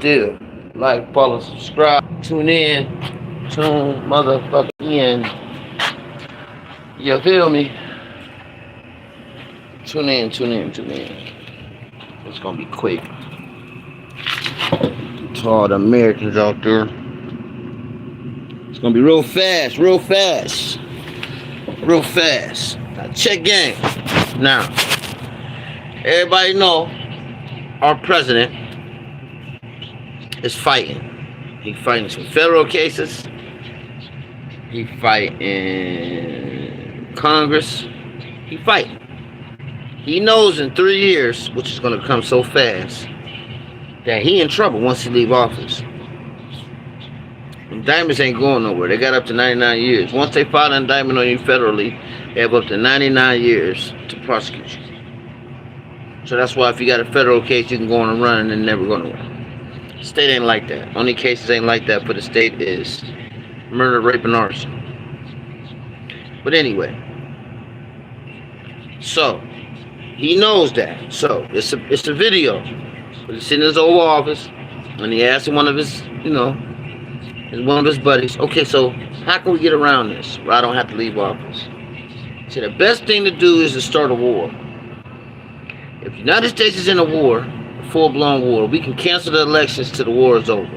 deal. Like, follow, subscribe, tune in, tune motherfucking in. You feel me? Tune in. It's gonna be quick. To all the Americans out there. It's gonna be real fast. Now check game. Now, everybody know our president is fighting. He fighting some federal cases. He fighting Congress. He fighting. He knows in 3 years, which is going to come so fast, that he in trouble once he leave office. Indictments ain't going nowhere. They got up to 99 years. Once they file an indictment on you federally, they have up to 99 years to prosecute you. So that's why if you got a federal case, you can go on and run and then never go nowhere. The state ain't like that. Only cases ain't like that for the state is murder, rape, and arson. But anyway, so he knows that. So it's a video. He's sitting in his Oval Office, and he asked one of his, one of his buddies, okay, so how can we get around this where I don't have to leave office? He said the best thing to do is to start a war. If the United States is in a war, a full-blown war, we can cancel the elections till the war is over.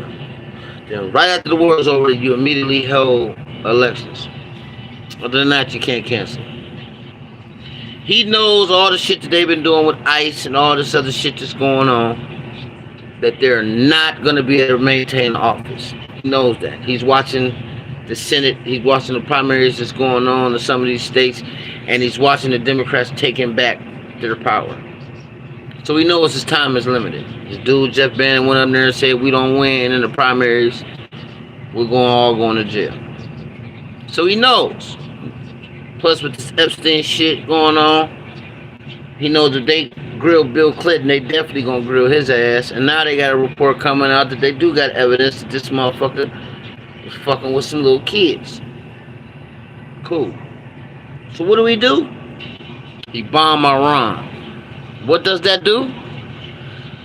Then right after the war is over, you immediately hold elections. Other than that, you can't cancel. He knows all the shit that they've been doing with ICE and all this other shit that's going on, that they're not going to be able to maintain office. He knows that. He's watching the Senate. He's watching the primaries that's going on in some of these states, and he's watching the Democrats taking back their power. So he knows his time is limited. This dude, Jeff Bannon, went up there and said, we don't win in the primaries, we're all going to jail. So he knows. Plus with this Epstein shit going on, he knows if they grill Bill Clinton, they definitely gonna grill his ass. And now they got a report coming out that they do got evidence that this motherfucker was fucking with some little kids. Cool. So what do? He bombed Iran. What does that do?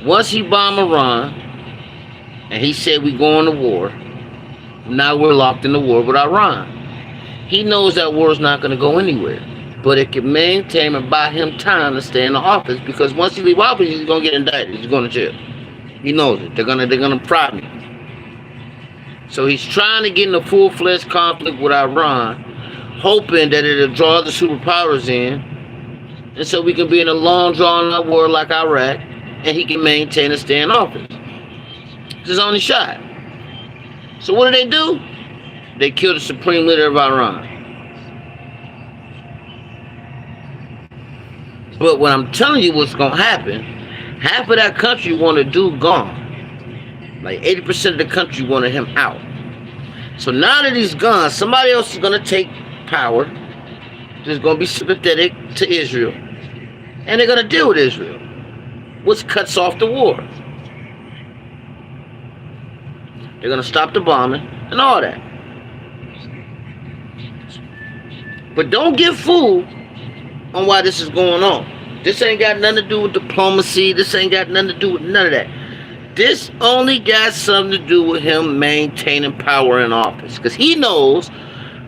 Once he bombed Iran, and he said we going to war, now we're locked in the war with Iran. He knows that war is not going to go anywhere, but it can maintain and buy him time to stay in the office, because once he leave office, he's going to get indicted. He's going to jail. He knows it. They're gonna pry me. So he's trying to get in a full-fledged conflict with Iran, hoping that it'll draw the superpowers in, and so we can be in a long, drawn-out war like Iraq, and he can maintain and stay in office. It's his only shot. So what do? They killed the supreme leader of Iran. But what I'm telling you what's going to happen, half of that country want a dude gone. Like 80% of the country wanted him out. So now that he's gone, somebody else is going to take power. There's going to be sympathetic to Israel. And they're going to deal with Israel, which cuts off the war. They're going to stop the bombing and all that. But don't get fooled on why this is going on. This ain't got nothing to do with diplomacy. This ain't got nothing to do with none of that. This only got something to do with him maintaining power in office. Because he knows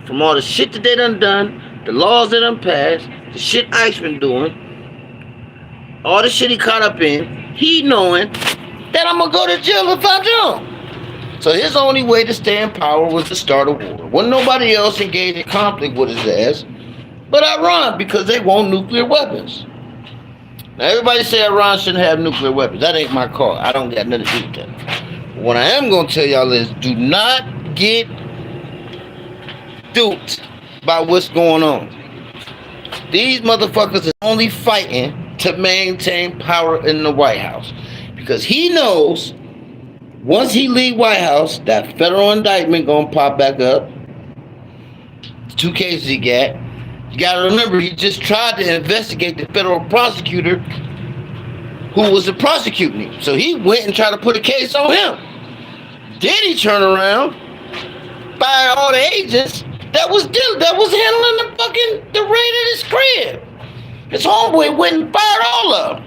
from all the shit that they done, the laws they done passed, the shit Ike's been doing, all the shit he caught up in, he knowing that I'm going to go to jail if I do. So his only way to stay in power was to start a war. Wasn't nobody else engaged in conflict with his ass but Iran, because they want nuclear weapons. Now everybody say Iran shouldn't have nuclear weapons. That ain't my call. I don't got nothing to do with that. What I am going to tell y'all is do not get duped by what's going on. These motherfuckers are only fighting to maintain power in the White House. Because he knows once he leave White House, that federal indictment gonna pop back up. The 2 cases he got. You gotta remember, he just tried to investigate the federal prosecutor who was prosecuting him. So he went and tried to put a case on him. Then he turned around, fired all the agents that was handling the raid at his crib. His homeboy went and fired all of them.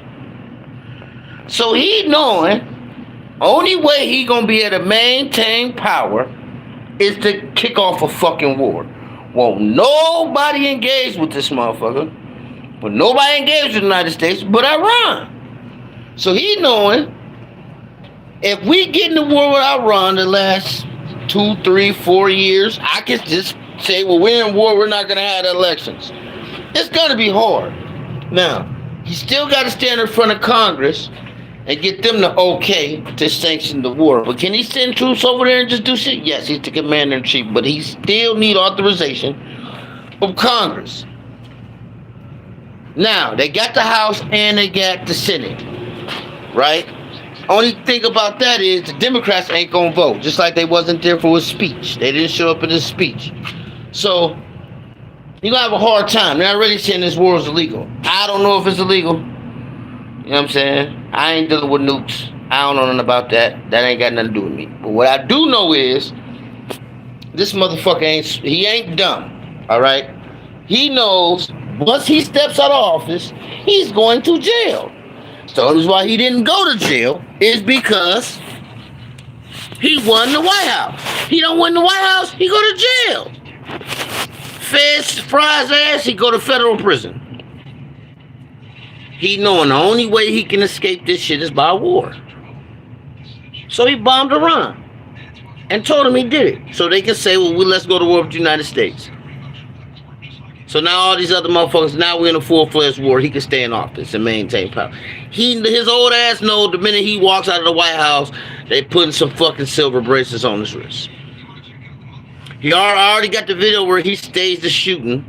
So he knowing Only way he gonna be able to maintain power is to kick off a fucking war. Won't nobody engage with this motherfucker. But nobody engaged with the United States but Iran. So he knowing if we get in the war with Iran the last 2, 3, 4 years, I can just say, well, we're in war, we're not gonna have elections. It's gonna be hard. Now, he still gotta stand in front of Congress and get them to okay to sanction the war. But can he send troops over there and just do shit? Yes, he's the commander-in-chief, but he still need authorization of Congress. Now, they got the House and they got the Senate, right? Only thing about that is the Democrats ain't gonna vote, just like they wasn't there for his speech. They didn't show up in his speech. So, you're gonna have a hard time. They're already saying this war is illegal. I don't know if it's illegal. You know what I'm saying? I ain't dealing with nukes. I don't know nothing about that. That ain't got nothing to do with me. But what I do know is, this motherfucker ain't dumb, all right? He knows once he steps out of office, he's going to jail. So that's why he didn't go to jail, is because he won the White House. He don't win the White House, he go to jail. Feds fries ass, he go to federal prison. He knowing the only way he can escape this shit is by war. So he bombed Iran and told him he did it. So they can say, well, let's go to war with the United States. So now all these other motherfuckers, now we're in a full-fledged war. He can stay in office and maintain power. His old ass knows the minute he walks out of the White House, they putting some fucking silver bracelets on his wrist. He already got the video where he staged the shooting.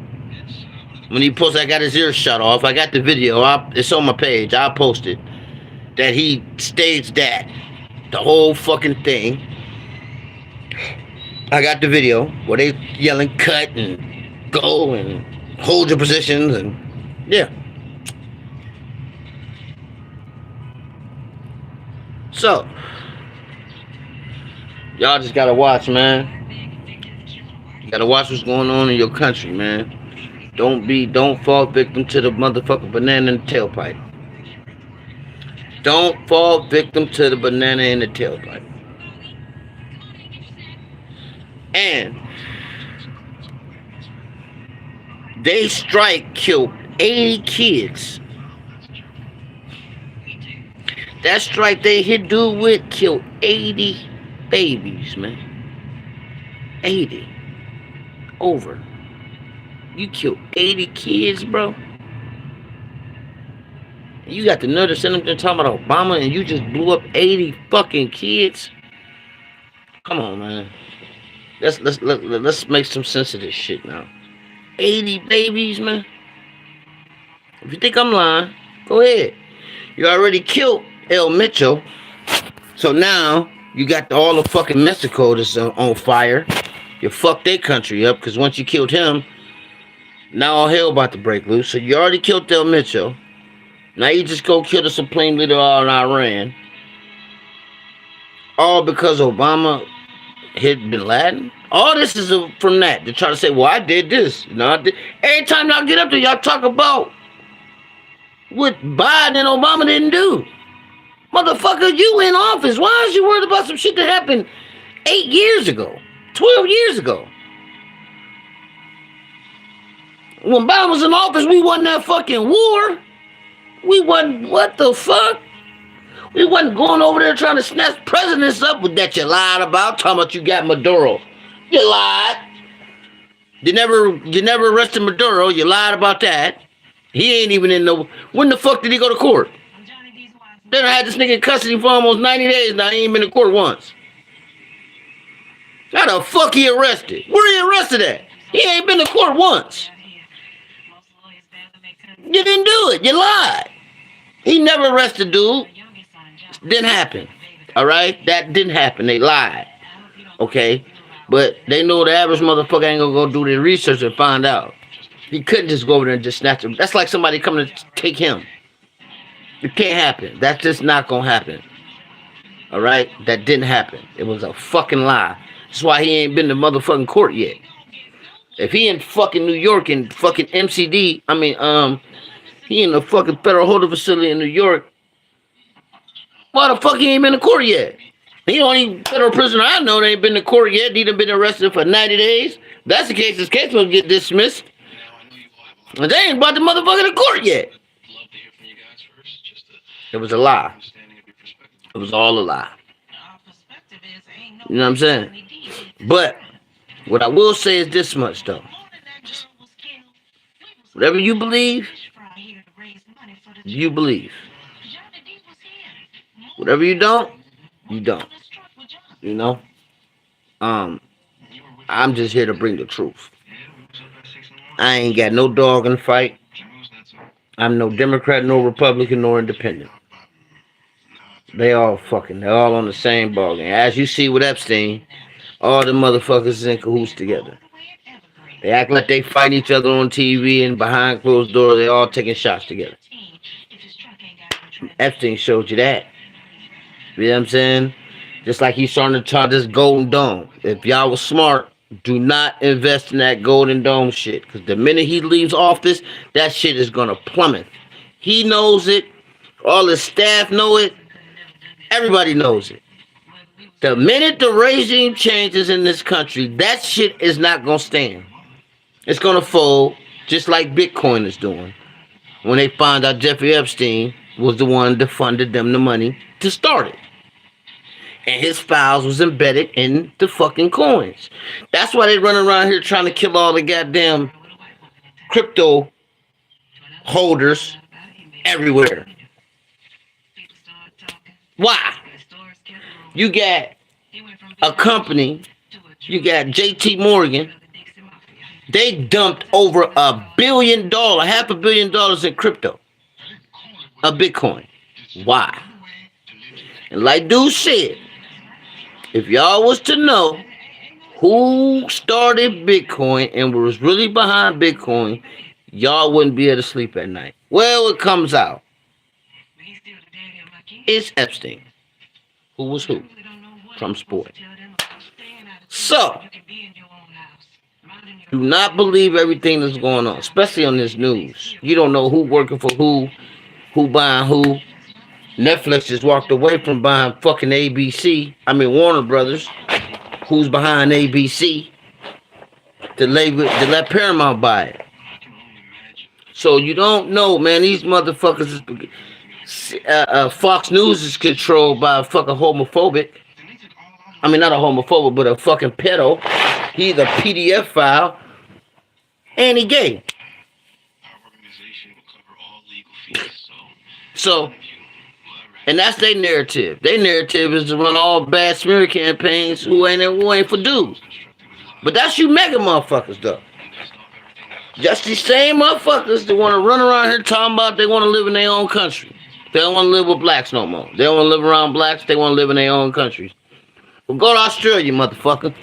When he posted, I got his ears shut off. I got the video. It's on my page. I'll post it. That he staged that. The whole fucking thing. I got the video where they yelling cut and go and hold your positions and yeah. So y'all just gotta watch, man. You gotta watch what's going on in your country, man. Don't fall victim to the motherfucking banana in the tailpipe. Don't fall victim to the banana in the tailpipe. And they strike killed 80 kids. That strike they hit dude with killed 80 babies, man. 80. Over. You killed 80 kids, bro. You got the nerve to send them to talking about Obama and you just blew up 80 fucking kids? Come on, man. Let's make some sense of this shit now. 80 babies, man. If you think I'm lying, go ahead. You already killed El Mitchell. So now you got all the fucking Mexico that's on fire. You fucked their country up because once you killed him, now all hell about to break loose. So you already killed El Mitchell. Now you just go kill the supreme leader of Iran. All because Obama hit Bin Laden. All this is from that. To try to say, well, I did this. You know, I did. Every time y'all get up there, y'all talk about what Biden and Obama didn't do. Motherfucker, you in office. Why is you worried about some shit that happened 8 years ago? 12 years ago. When Biden was in office, we won that fucking war. We wasn't, what the fuck? We wasn't going over there trying to snatch presidents up with that you lied about, talking about you got Maduro. You lied. You never arrested Maduro. You lied about that. He ain't even in no... When the fuck did he go to court? Then I had this nigga in custody for almost 90 days now. He ain't been to court once. How the fuck he arrested? Where he arrested at? He ain't been to court once. You didn't do it. You lied. He never arrested dude. Didn't happen. All right? That didn't happen. They lied. Okay? But they know the average motherfucker ain't gonna go do their research and find out. He couldn't just go over there and just snatch him. That's like somebody coming to take him. It can't happen. That's just not gonna happen. All right? That didn't happen. It was a fucking lie. That's why he ain't been to motherfucking court yet. If he in fucking New York and fucking MCD, he in the fucking federal holding facility in New York, Why the fuck he ain't been to court yet? He only federal prisoner I know that ain't been to court yet. He done been arrested for 90 days. If that's the case, his case will get dismissed. And they ain't brought the motherfucker to court yet. It was a lie. It was all a lie. You know what I'm saying? But what I will say is this much though. Whatever you believe, you believe. Whatever you don't, you don't. You know? I'm just here to bring the truth. I ain't got no dog in the fight. I'm no Democrat, no Republican, nor Independent. They're all on the same ballgame. As you see with Epstein, all the motherfuckers is in cahoots together. They act like they fight each other on TV and behind closed doors, they all taking shots together. Epstein showed you that. You know what I'm saying? Just like he's starting to try this Golden Dome. If y'all was smart, do not invest in that Golden Dome shit. Because the minute he leaves office, that shit is going to plummet. He knows it. All his staff know it. Everybody knows it. The minute the regime changes in this country, that shit is not going to stand. It's going to fold, just like Bitcoin is doing. When they find out Jeffrey Epstein was the one that funded them the money to start it. And his files was embedded in the fucking coins. That's why they run around here trying to kill all the goddamn crypto holders everywhere. Why? You got a company, you got JT Morgan, they dumped over $1 billion, $500 million in crypto, a Bitcoin. Why? And like dude said, if y'all was to know who started Bitcoin and was really behind Bitcoin, y'all wouldn't be able to sleep at night. Well, it comes out. It's Epstein. Who was who? Trump's boy. So, do not believe everything that's going on, especially on this news. You don't know who working for who buying who. Netflix just walked away from buying fucking Warner Brothers, who's behind ABC, to let Paramount buy it. So you don't know, man. These motherfuckers, Fox News is controlled by a fucking homophobic. I mean, not a homophobic, but a fucking pedo. He's a PDF file, and he gay. So, and that's their narrative. Their narrative is to run all bad smear campaigns who ain't for dudes. But that's you mega motherfuckers, though. Just these same motherfuckers that want to run around here talking about they want to live in their own country. They don't want to live with blacks no more. They don't want to live around blacks. They want to live in their own countries. Well, go to Australia, motherfucker.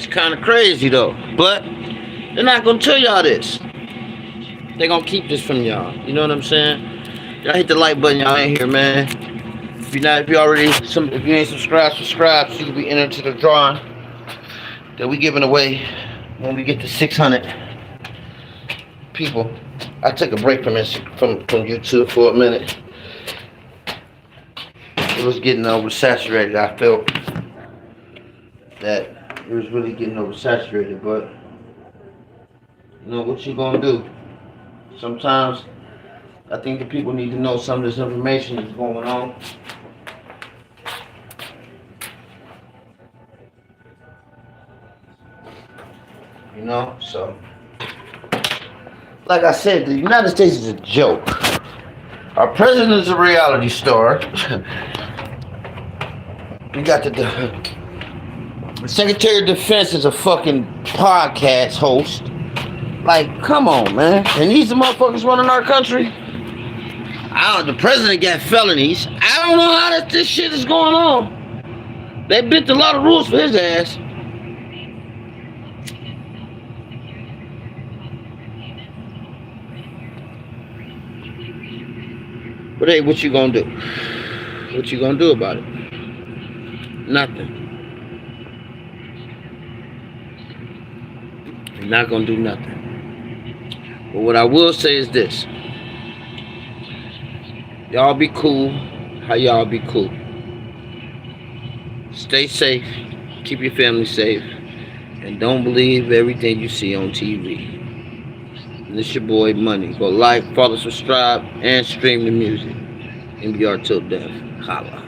Kind of crazy though, but they're not gonna tell y'all this. They're gonna keep this from y'all. You know what I'm saying? Y'all hit the like button, y'all ain't here, man. If you ain't subscribed so you can be entered to the drawing that we giving away when we get to 600 people. I took a break from YouTube for a minute. It was getting oversaturated. I felt that it was really getting oversaturated, but you know what you gonna do? Sometimes I think the people need to know some of this information that's going on. You know, so like I said, the United States is a joke. Our president is a reality star. We got The Secretary of Defense is a fucking podcast host. Like, come on, man. And these the motherfuckers running our country. The president got felonies. I don't know how this shit is going on. They bent a lot of rules for his ass. But hey, what you gonna do? What you gonna do about it? Nothing. You're not gonna do nothing. But what I will say is this. Y'all be cool. How y'all be cool? Stay safe. Keep your family safe. And don't believe everything you see on TV. And this your boy Money. Go like, follow, subscribe, and stream the music. NBR till death. Holla.